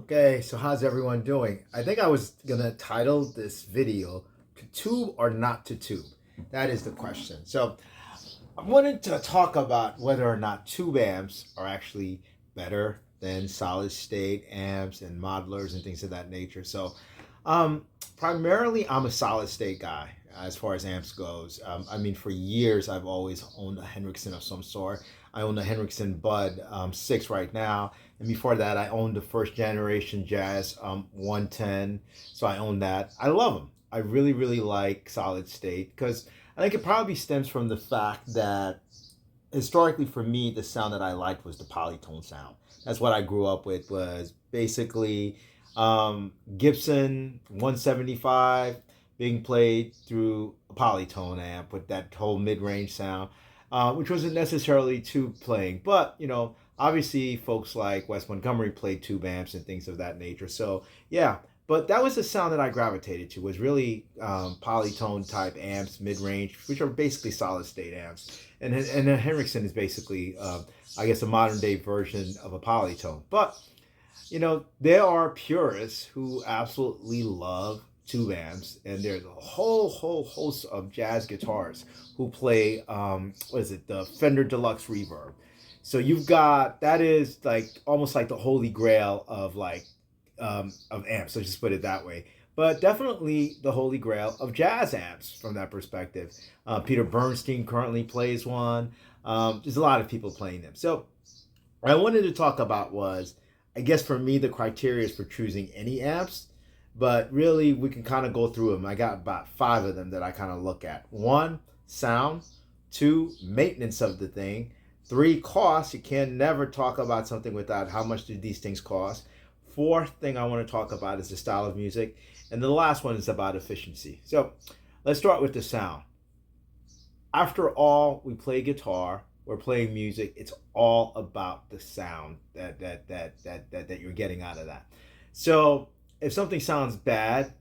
Okay, so how's everyone doing? I think I was gonna title this video "To Tube or Not to Tube." That is the question. So I wanted to talk about whether or not tube amps are actually better than solid state amps and modelers and things of that nature. So um, primarily, I'm a solid state guy as far as amps goes. I mean, for years, I've always owned a Henriksen of some sort. I own the Henriksen Bud 6 right now. And before that, I owned the first generation Jazz 110. So I own that. I love them. I really, really like solid state because I think it probably stems from the fact that historically for me, the sound that I liked was the polytone sound. That's what I grew up with, was basically Gibson 175 being played through a polytone amp with that whole mid-range sound, which wasn't necessarily tube playing, but obviously folks like Wes Montgomery played tube amps and things of that nature. So yeah, but that was the sound that I gravitated to, was really polytone type amps, mid-range, which are basically solid state amps. And a Henriksen is basically, I guess, a modern day version of a polytone. But there are purists who absolutely love tube amps, and there's a whole host of jazz guitarists who play, what is it, the Fender Deluxe Reverb. So you've got, that is like almost like the holy grail of of amps. Let's just put it that way. But definitely the holy grail of jazz amps from that perspective. Peter Bernstein currently plays one. There's a lot of people playing them. So what I wanted to talk about was, I guess for me, the criteria is for choosing any amps, but really we can kind of go through them. I got about 5 of them that I kind of look at. 1, sound. 2, maintenance of the thing. 3, cost. You can never talk about something without how much do these things cost. 4th thing I want to talk about is the style of music. And the last one is about efficiency. So let's start with the sound. After all, we play guitar, we're playing music. It's all about the sound that you're getting out of that. So if something sounds bad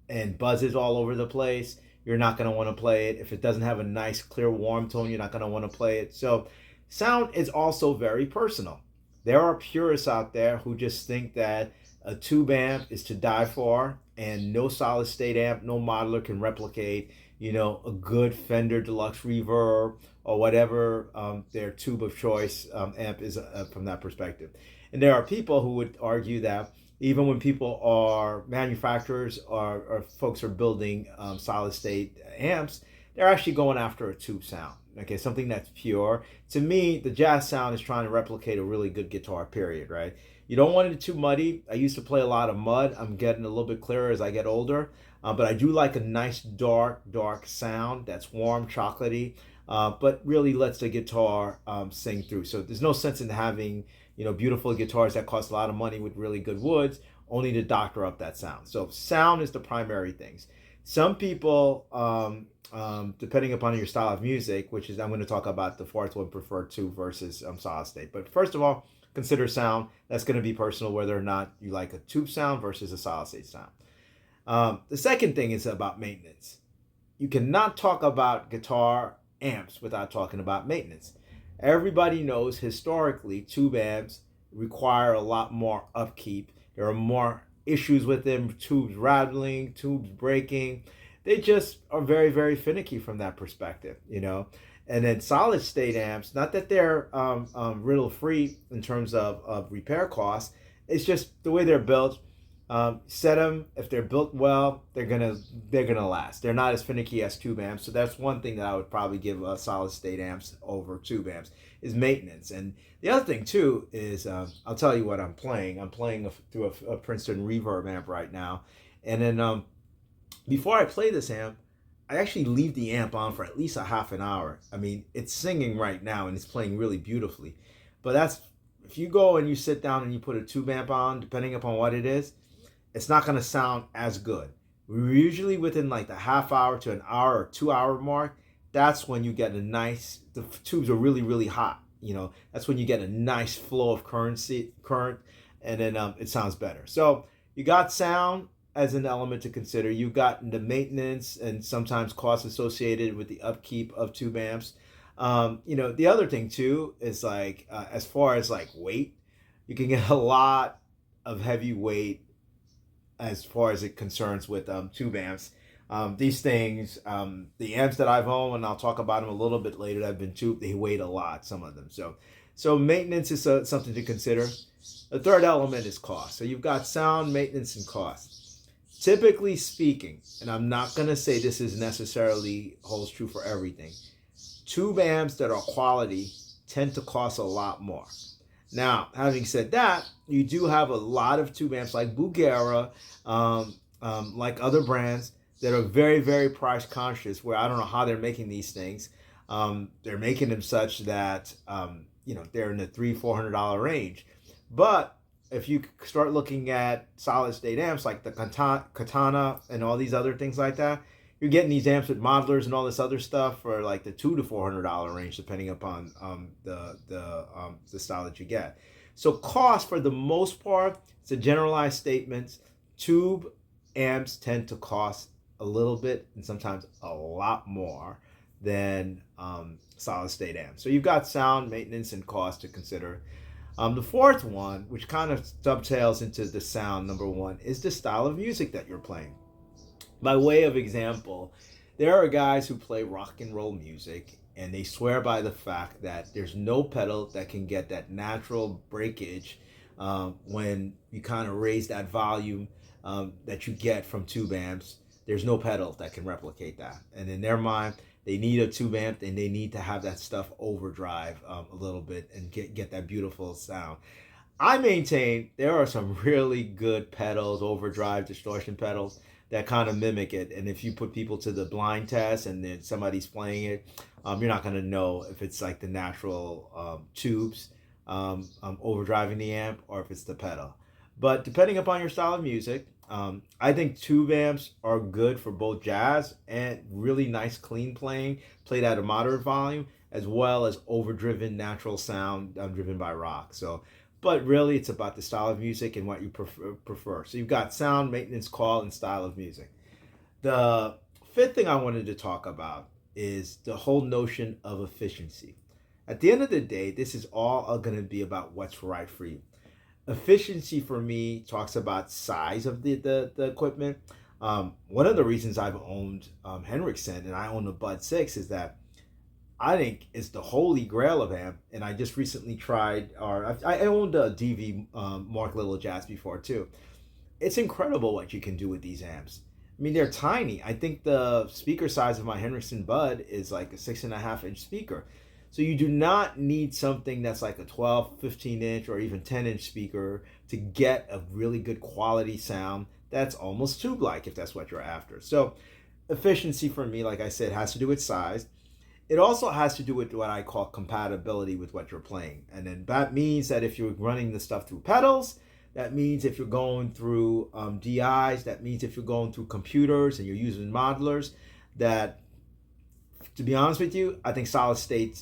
and buzzes all over the place, you're not going to want to play it. If it doesn't have a nice, clear, warm tone, you're not going to want to play it. So sound is also very personal. There are purists out there who just think that a tube amp is to die for, and no solid state amp, no modeler can replicate, a good Fender Deluxe Reverb or whatever their tube of choice amp is from that perspective. And there are people who would argue that even when people are manufacturers or folks are building solid state amps, they're actually going after a tube sound. Okay, something that's pure. To me, the jazz sound is trying to replicate a really good guitar, period, right? You don't want it too muddy. I used to play a lot of mud. I'm getting a little bit clearer as I get older. But I do like a nice dark sound that's warm, chocolatey, but really lets the guitar sing through. So there's no sense in having, beautiful guitars that cost a lot of money with really good woods, only to doctor up that sound. So sound is the primary things. Some people, depending upon your style of music, which is, I'm going to talk about the fourth one, preferred to versus solid state. But first of all, consider sound, that's going to be personal, whether or not you like a tube sound versus a solid state sound. The second thing is about maintenance. You cannot talk about guitar amps without talking about maintenance. Everybody knows historically tube amps require a lot more upkeep. There are more issues with them, tubes rattling, tubes breaking. They just are very, very finicky from that perspective, you know. And then solid state amps, not that they're riddle free in terms of repair costs, it's just the way they're built. Set them, if they're built well, they're gonna last. They're not as finicky as tube amps, so that's one thing that I would probably give solid state amps over tube amps is maintenance. And the other thing too is I'll tell you what I'm playing. I'm playing through a Princeton Reverb amp right now, and then before I play this amp, I actually leave the amp on for at least a half an hour. I mean, it's singing right now and it's playing really beautifully, but that's if you go and you sit down and you put a tube amp on, depending upon what it is, it's not going to sound as good. We're usually within like the half hour to an hour or 2 hour mark. That's when you get a nice, the tubes are really, really hot. You know, that's when you get a nice flow of current, and then it sounds better. So you got sound as an element to consider. You've got the maintenance and sometimes costs associated with the upkeep of tube amps. You know, the other thing too is like, as far as like weight, you can get a lot of heavy weight as far as it concerns with tube amps. These things, the amps that I've owned, and I'll talk about them a little bit later, that have been tubed, they weighed a lot, some of them. So maintenance is something to consider. The third element is cost. So you've got sound, maintenance, and cost. Typically speaking, and I'm not going to say this is necessarily holds true for everything, tube amps that are quality tend to cost a lot more. Now, having said that, you do have a lot of tube amps like Bugera, like other brands that are very, very price conscious, where I don't know how they're making these things. They're making them such that, you know, they're in the $300-$400 range. But if you start looking at solid state amps like the Katana and all these other things like that, you're getting these amps with modelers and all this other stuff for like the $200 to $400 range, depending upon the style that you get. So cost, for the most part, it's a generalized statement. Tube amps tend to cost a little bit and sometimes a lot more than solid state amps. So you've got sound, maintenance, and cost to consider. The fourth one, which kind of dovetails into the sound, number one, is the style of music that you're playing. By way of example, there are guys who play rock and roll music and they swear by the fact that there's no pedal that can get that natural breakage when you kind of raise that volume that you get from tube amps. There's no pedal that can replicate that. And in their mind, they need a tube amp and they need to have that stuff overdrive a little bit and get that beautiful sound. I maintain there are some really good pedals, overdrive, distortion pedals, that kind of mimic it. And if you put people to the blind test and then somebody's playing it, you're not going to know if it's like the natural tubes overdriving the amp or if it's the pedal. But depending upon your style of music, I think tube amps are good for both jazz and really nice clean playing, played at a moderate volume, as well as overdriven natural sound driven by rock. But really, it's about the style of music and what you prefer. So you've got sound, maintenance, call, and style of music. The fifth thing I wanted to talk about is the whole notion of efficiency. At the end of the day, this is all going to be about what's right for you. Efficiency for me talks about size of the equipment. One of the reasons I've owned Henriksen and I own a Bud 6 is that I think it's the holy grail of amp, and I just recently tried, or I owned a DV Mark Little Jazz before too. It's incredible what you can do with these amps. I mean, they're tiny. I think the speaker size of my Henriksen Bud is like a 6.5-inch speaker. So you do not need something that's like a 12, 15-inch, or even 10-inch speaker to get a really good quality sound that's almost tube-like, if that's what you're after. So efficiency for me, like I said, has to do with size. It also has to do with what I call compatibility with what you're playing. And then that means that if you're running the stuff through pedals, that means if you're going through DIs, that means if you're going through computers and you're using modelers, that, to be honest with you, I think solid state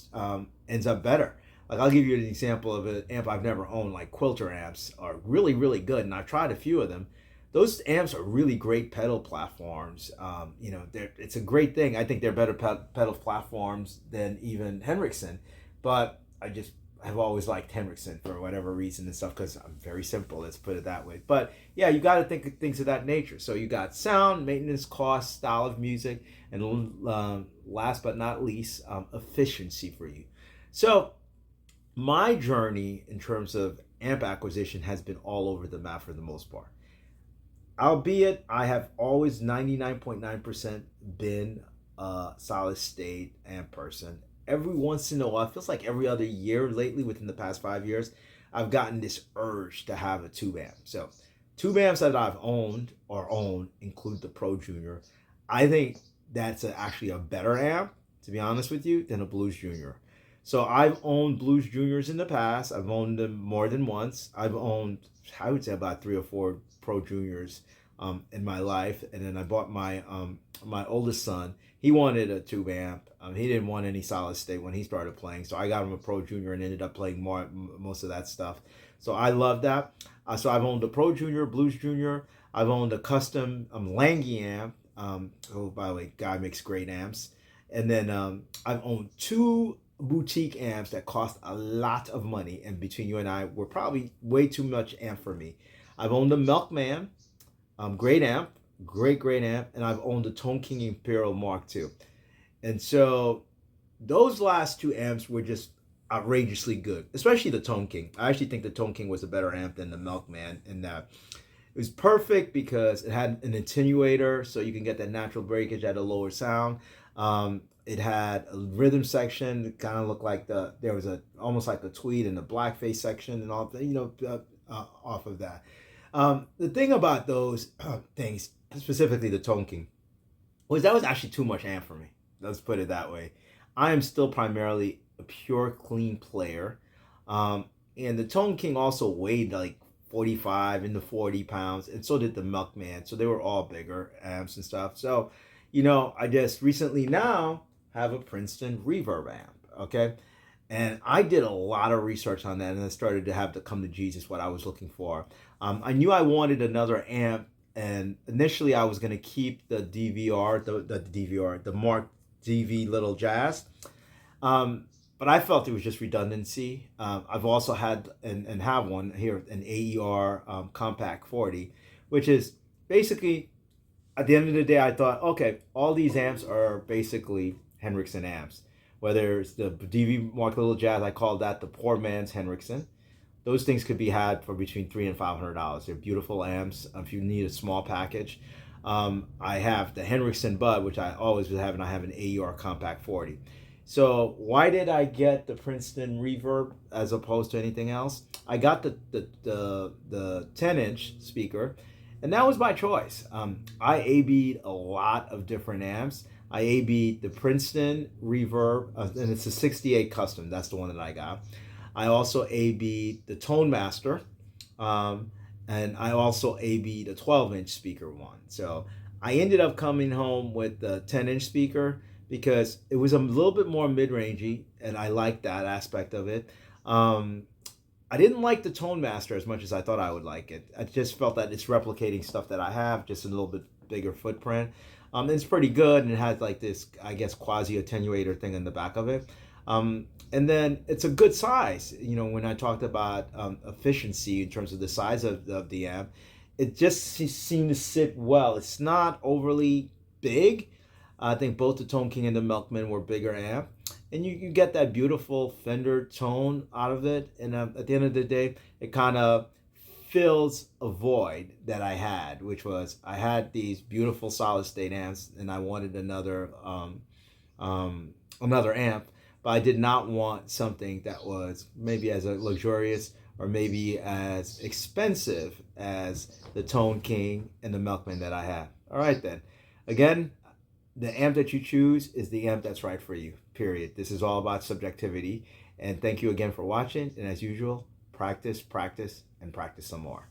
ends up better. Like I'll give you an example of an amp I've never owned. Like Quilter amps are really, really good, and I've tried a few of them. Those amps are really great pedal platforms. It's a great thing. I think they're better pedal platforms than even Henriksen, but I've always liked Henriksen for whatever reason and stuff because I'm very simple. Let's put it that way. But yeah, you got to think of things of that nature. So you got sound, maintenance, cost, style of music, and last but not least, efficiency for you. So my journey in terms of amp acquisition has been all over the map for the most part. Albeit, I have always 99.9% been a solid state amp person. Every once in a while, it feels like every other year lately, within the past 5 years, I've gotten this urge to have a tube amp. So, tube amps that I've owned or own include the Pro Junior. I think that's actually a better amp, to be honest with you, than a Blues Junior. So I've owned Blues Juniors in the past. I've owned them more than once. I've owned, I would say, about 3 or 4 Pro Juniors in my life, and then I bought my oldest son. He wanted a tube amp. He didn't want any solid state when he started playing, so I got him a Pro Junior and ended up playing most of that stuff. So I love that. So I've owned a Pro Junior, Blues Junior. I've owned a custom Lange amp. Oh, by the way, guy makes great amps. And then I've owned 2 boutique amps that cost a lot of money, and between you and I, were probably way too much amp for me. I've owned a Milkman, great amp, great amp, and I've owned the Tone King Imperial Mark II. And so those last 2 amps were just outrageously good, especially the Tone King. I actually think the Tone King was a better amp than the Milkman in that it was perfect because it had an attenuator, so you can get that natural breakage at a lower sound. It had a rhythm section that kind of looked like there was almost like the tweed and the blackface section and all off of that. The thing about those things, specifically the Tone King, was that was actually too much amp for me. Let's put it that way. I am still primarily a pure clean player. And the Tone King also weighed like 45 into 40 pounds, and so did the Milkman. So they were all bigger amps and stuff. So, I just recently now have a Princeton Reverb amp, okay? And I did a lot of research on that, and I started to have to come to Jesus what I was looking for. I knew I wanted another amp, and initially I was going to keep the the Mark DV Little Jazz. But I felt it was just redundancy. I've also had and have one here, an AER Compact 40, which is basically, at the end of the day, I thought, okay, all these amps are basically Henriksen amps. Whether it's the DV Mark Little Jazz, I call that the poor man's Henriksen. Those things could be had for between $300 and $500. They're beautiful amps if you need a small package. I have the Henriksen Bud, which I always was having. I have an AER Compact 40. So why did I get the Princeton Reverb as opposed to anything else? I got the 10-inch speaker, and that was by choice. I A/B'd a lot of different amps. I A/B'd the Princeton Reverb, and it's a 68 Custom. That's the one that I got. I also A/B'd the Tone Master, and I also A/B'd a 12-inch speaker one. So I ended up coming home with the 10-inch speaker because it was a little bit more mid-rangey, and I liked that aspect of it. I didn't like the Tone Master as much as I thought I would like it. I just felt that it's replicating stuff that I have, just a little bit bigger footprint. It's pretty good, and it has like this, I guess, quasi-attenuator thing in the back of it. And then it's a good size. When I talked about efficiency in terms of the size of the amp, it just seemed to sit well. It's not overly big. I think both the Tone King and the Milkman were bigger amp. And you get that beautiful Fender tone out of it. And at the end of the day, it kind of fills a void that I had, which was I had these beautiful solid state amps, and I wanted another amp, but I did not want something that was maybe as luxurious or maybe as expensive as the Tone King and the Milkman that I have. All right then. Again, the amp that you choose is the amp that's right for you, period. This is all about subjectivity. And thank you again for watching. And as usual, practice, practice, and practice some more.